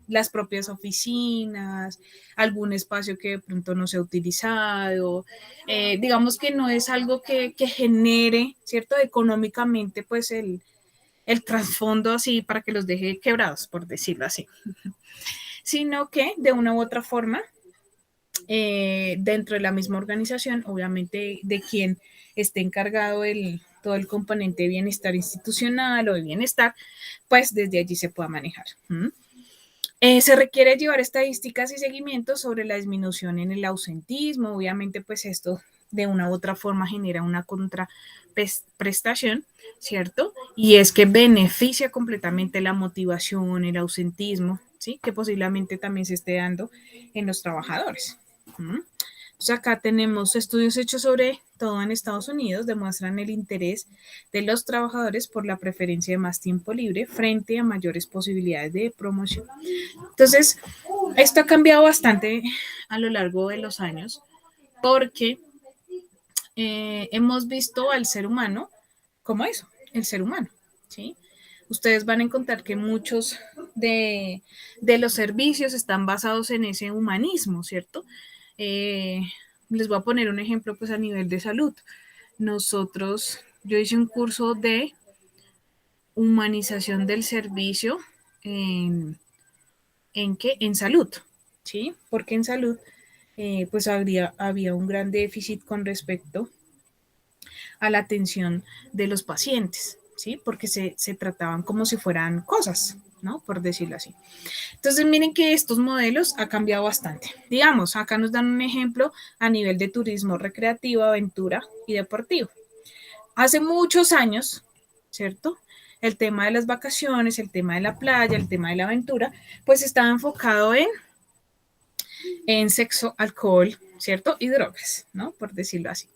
las propias oficinas, algún espacio que de pronto no se ha utilizado, digamos que no es algo que genere, ¿cierto? Económicamente, pues el trasfondo así para que los deje quebrados, por decirlo así, sino que de una u otra forma, dentro de la misma organización, obviamente de quien esté encargado todo el componente de bienestar institucional o de bienestar, pues desde allí se pueda manejar. Se requiere llevar estadísticas y seguimientos sobre la disminución en el ausentismo. Obviamente, pues esto de una u otra forma genera una contraprestación, ¿cierto? Y es que beneficia completamente la motivación, el ausentismo, ¿sí? Que posiblemente también se esté dando en los trabajadores. Entonces acá tenemos estudios hechos sobre todo en Estados Unidos, demuestran el interés de los trabajadores por la preferencia de más tiempo libre frente a mayores posibilidades de promoción. Entonces, esto ha cambiado bastante a lo largo de los años porque hemos visto al ser humano como eso, el ser humano, ¿sí? Ustedes van a encontrar que muchos de los servicios están basados en ese humanismo, ¿cierto? Les voy a poner un ejemplo pues a nivel de salud. Yo hice un curso de humanización del servicio ¿en qué? En salud, ¿sí? Porque en salud pues había un gran déficit con respecto a la atención de los pacientes, ¿sí? Porque se trataban como si fueran cosas, ¿no? Por decirlo así. Entonces, miren que estos modelos ha cambiado bastante. Digamos, acá nos dan un ejemplo a nivel de turismo recreativo, aventura y deportivo. Hace muchos años, ¿cierto? El tema de las vacaciones, el tema de la playa, el tema de la aventura, pues estaba enfocado en sexo, alcohol, ¿cierto? Y drogas, ¿no? Por decirlo así.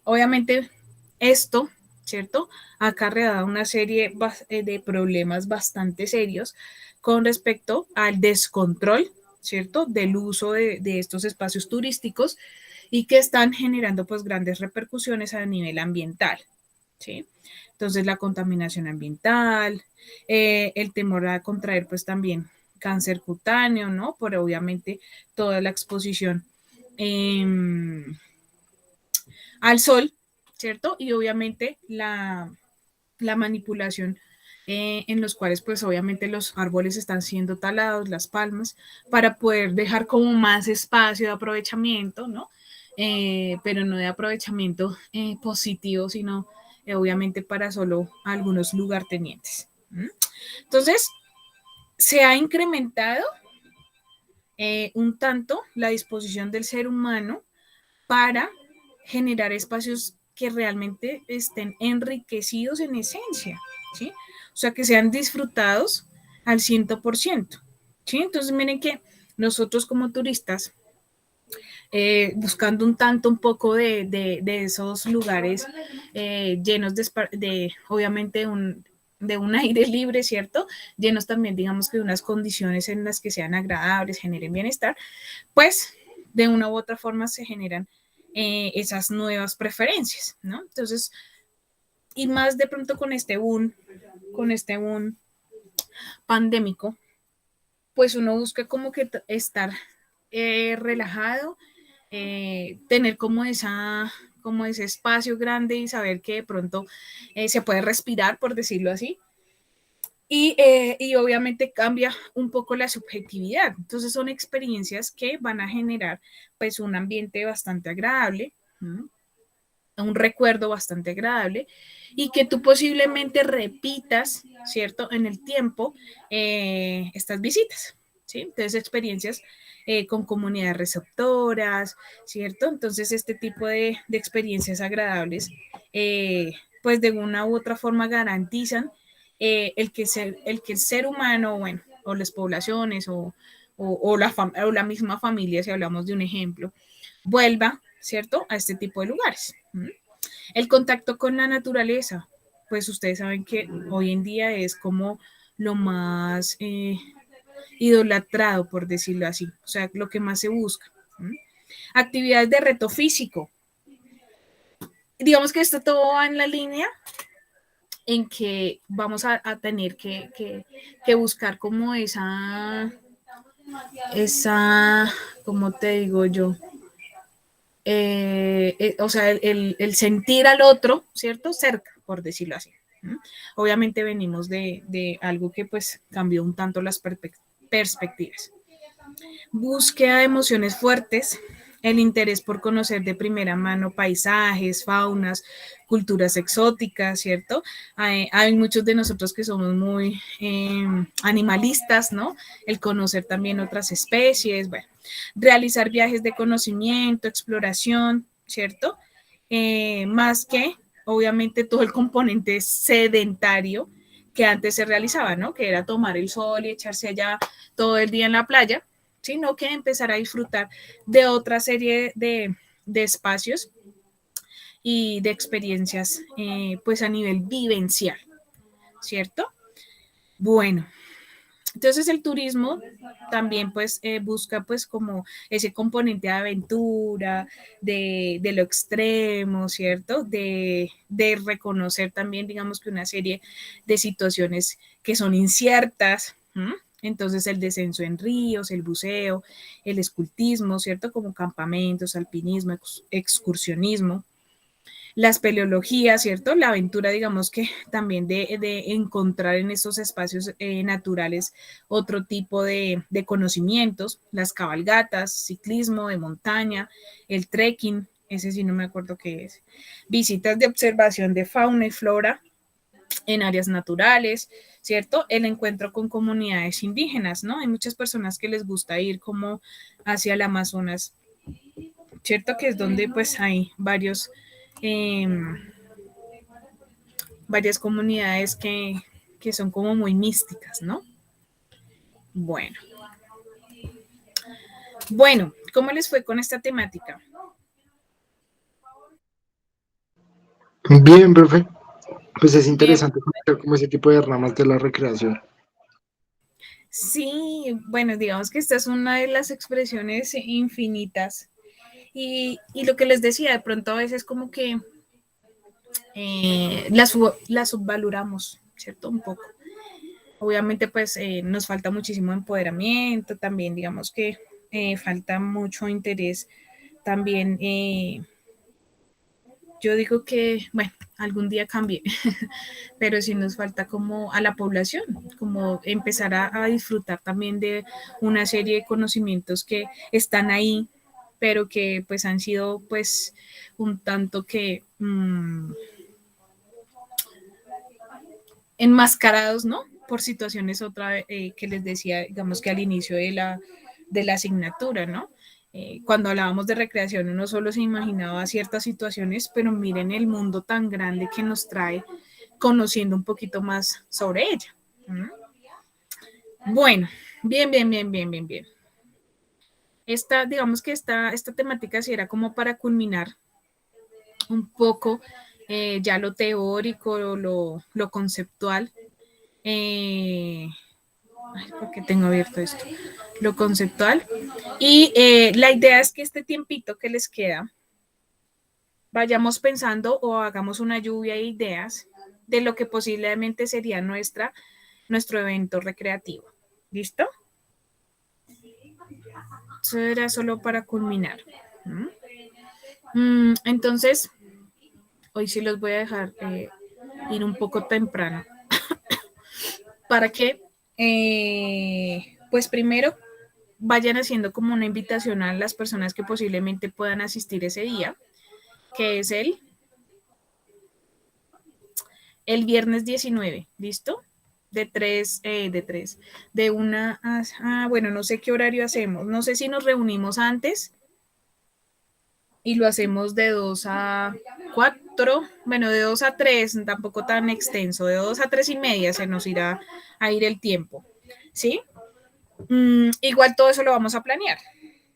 Obviamente, esto, ¿cierto? Ha acarreado una serie de problemas bastante serios con respecto al descontrol, ¿cierto? Del uso de estos espacios turísticos y que están generando pues grandes repercusiones a nivel ambiental, ¿sí? Entonces la contaminación ambiental, el temor a contraer pues también cáncer cutáneo, ¿no? Por obviamente toda la exposición al sol, ¿cierto? Y obviamente la manipulación en los cuales pues obviamente los árboles están siendo talados, las palmas, para poder dejar como más espacio de aprovechamiento, ¿no? Pero no de aprovechamiento positivo, sino obviamente para solo algunos lugartenientes. Entonces, se ha incrementado un tanto la disposición del ser humano para generar espacios que realmente estén enriquecidos en esencia, ¿sí? O sea, que sean disfrutados al 100%, ¿sí? Entonces, miren que nosotros como turistas, buscando un poco de esos lugares llenos obviamente, de un aire libre, ¿cierto? Llenos también, digamos que de unas condiciones en las que sean agradables, generen bienestar, pues de una u otra forma se generan esas nuevas preferencias, ¿no? Entonces, y más de pronto con este boom pandémico, pues uno busca como que estar relajado, tener como ese espacio grande y saber que de pronto se puede respirar, por decirlo así. Y obviamente cambia un poco la subjetividad. Entonces son experiencias que van a generar pues un ambiente bastante agradable, un recuerdo bastante agradable y que tú posiblemente repitas, ¿cierto? En el tiempo estas visitas, ¿sí? Entonces experiencias con comunidades receptoras, ¿cierto? Entonces este tipo de experiencias agradables, pues de una u otra forma garantizan el que el ser humano, bueno, o las poblaciones o la misma familia, si hablamos de un ejemplo, vuelva, ¿cierto?, a este tipo de lugares. El contacto con la naturaleza, pues ustedes saben que hoy en día es como lo más idolatrado, por decirlo así, o sea, lo que más se busca. Actividades de reto físico. Digamos que esto todo va en la línea en que vamos a tener que buscar como ¿cómo te digo yo? O sea, el sentir al otro, ¿cierto? Cerca, por decirlo así. Obviamente venimos de algo que pues cambió un tanto las perspectivas. Búsqueda de emociones fuertes el interés por conocer de primera mano paisajes, faunas, culturas exóticas, ¿cierto? Hay muchos de nosotros que somos muy animalistas, ¿no? El conocer también otras especies, bueno, realizar viajes de conocimiento, exploración, ¿cierto? Más que, obviamente, todo el componente sedentario que antes se realizaba, ¿no? Que era tomar el sol y echarse allá todo el día en la playa, sino que empezar a disfrutar de otra serie de espacios y de experiencias, pues a nivel vivencial, ¿cierto? Bueno, entonces el turismo también pues busca pues como ese componente de aventura, de lo extremo, ¿cierto? De reconocer también, digamos que una serie de situaciones que son inciertas. Entonces el descenso en ríos, el buceo, el escultismo, ¿cierto? Como campamentos, alpinismo, excursionismo, la espeleología, ¿cierto? La aventura, digamos que también de encontrar en estos espacios naturales otro tipo de conocimientos, las cabalgatas, ciclismo de montaña, el trekking, ese sí no me acuerdo qué es, visitas de observación de fauna y flora en áreas naturales, ¿cierto? El encuentro con comunidades indígenas, ¿no? Hay muchas personas que les gusta ir como hacia el Amazonas, ¿cierto? Que es donde pues hay eh, varias comunidades que son como muy místicas, ¿no? Bueno. Bueno, ¿cómo les fue con esta temática? Bien, profe. Pues es Bien. interesante conocer como ese tipo de ramas de la recreación. Sí, bueno, digamos que esta es una de las expresiones infinitas. Y lo que les decía, de pronto a veces como que las subvaloramos, ¿cierto? Un poco. Obviamente, pues nos falta muchísimo empoderamiento, también digamos que falta mucho interés, también yo digo que, bueno, algún día cambie, pero sí nos falta como a la población, como empezar a disfrutar también de una serie de conocimientos que están ahí, pero que pues han sido pues un tanto que enmascarados, ¿no? Por situaciones otra que les decía, digamos que al inicio de la asignatura, ¿no? Cuando hablábamos de recreación, uno solo se imaginaba ciertas situaciones, pero miren el mundo tan grande que nos trae conociendo un poquito más sobre ella. Bueno, bien, bien, bien, bien, bien, bien. Digamos que esta temática sí era como para culminar un poco ya lo teórico, lo conceptual. ¿Por qué tengo abierto esto? Lo conceptual. Y la idea es que este tiempito que les queda, vayamos pensando o hagamos una lluvia de ideas de lo que posiblemente sería nuestro evento recreativo. ¿Listo? Eso era solo para culminar. Entonces, hoy sí los voy a dejar ir un poco temprano para que, pues primero, vayan haciendo como una invitación a las personas que posiblemente puedan asistir ese día, que es el viernes 19, ¿listo? De una bueno, no sé qué horario hacemos, no sé si nos reunimos antes y lo hacemos de 2 a 4, bueno, de 2 a 3, tampoco tan extenso, de 2 a 3 y media se nos irá a ir el tiempo, ¿sí? Igual todo eso lo vamos a planear,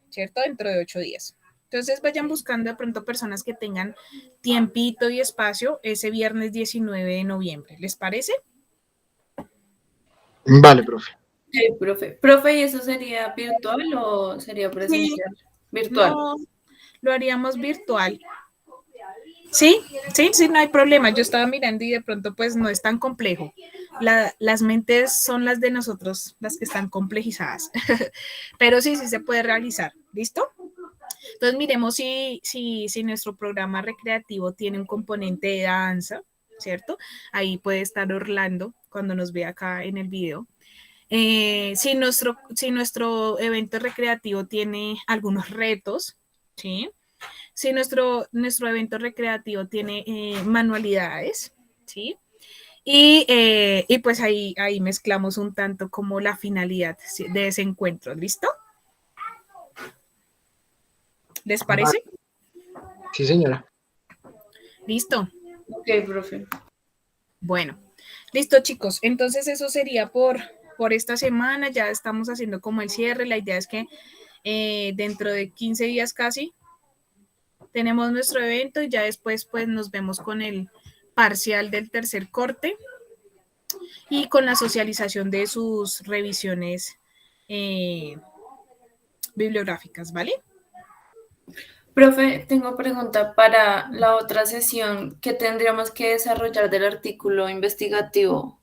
¿cierto? Dentro de 8 días. Entonces vayan buscando de pronto personas que tengan tiempito y espacio ese viernes 19 de noviembre. ¿Les parece? Vale, profe. Sí, profe. Profe, ¿y eso sería virtual o sería Sí, presencial? Virtual. no, lo haríamos virtual. Sí, sí, sí, no hay problema. Yo estaba mirando y de pronto pues no es tan complejo. Las mentes son las de nosotros, las que están complejizadas. Pero sí, sí se puede realizar. ¿Listo? Entonces miremos si nuestro programa recreativo tiene un componente de danza, ¿cierto? Ahí puede estar Orlando cuando nos ve acá en el video. Si nuestro evento recreativo tiene algunos retos, ¿sí? Si nuestro evento recreativo tiene manualidades, ¿sí? Y pues ahí mezclamos un tanto como la finalidad de ese encuentro, ¿listo? ¿Les parece? Sí, señora. ¿Listo? Ok, profe. Bueno, listo chicos, entonces eso sería por esta semana, ya estamos haciendo como el cierre, la idea es que dentro de 15 días casi tenemos nuestro evento y ya después pues nos vemos con el parcial del tercer corte y con la socialización de sus revisiones bibliográficas, ¿vale? Profe, tengo pregunta para la otra sesión. ¿Qué tendríamos que desarrollar del artículo investigativo?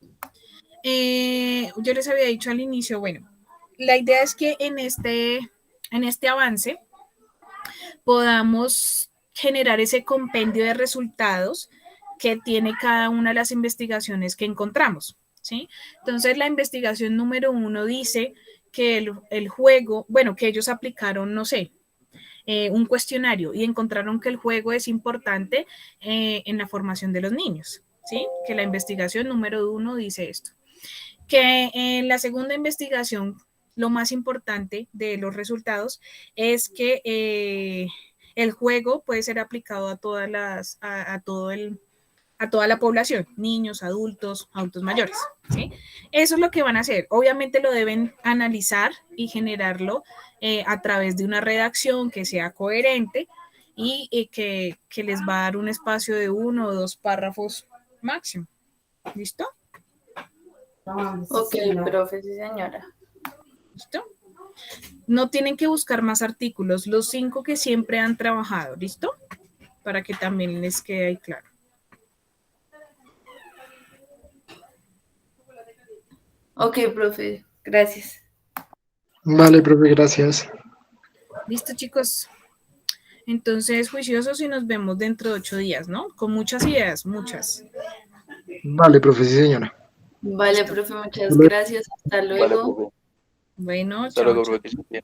Yo les había dicho al inicio, bueno, la idea es que en este avance podamos generar ese compendio de resultados que tiene cada una de las investigaciones que encontramos, ¿sí? Entonces, la investigación número 1 dice que el juego, bueno, que ellos aplicaron, no sé, un cuestionario y encontraron que el juego es importante en la formación de los niños, ¿sí? Que la investigación número 1 dice esto. Que en la segunda investigación, lo más importante de los resultados es que el juego puede ser aplicado a todas a toda la población, niños, adultos mayores, ¿sí? Eso es lo que van a hacer. Obviamente lo deben analizar y generarlo a través de una redacción que sea coherente y que les va a dar un espacio de 1 o 2 párrafos máximo. ¿Listo? Ok, profe, sí, señora. ¿Listo? No tienen que buscar más artículos, los 5 que siempre han trabajado, ¿listo? Para que también les quede ahí claro. Ok, profe, gracias. Vale, profe, gracias. Listo, chicos. Entonces, juiciosos y nos vemos dentro de 8 días, ¿no? Con muchas ideas, muchas. Vale, profe, sí, señora. Vale, Listo. profe, muchas gracias. Hasta Vale, luego. profe. Bueno, Hasta chao, luego, chao. profe, que esté bien.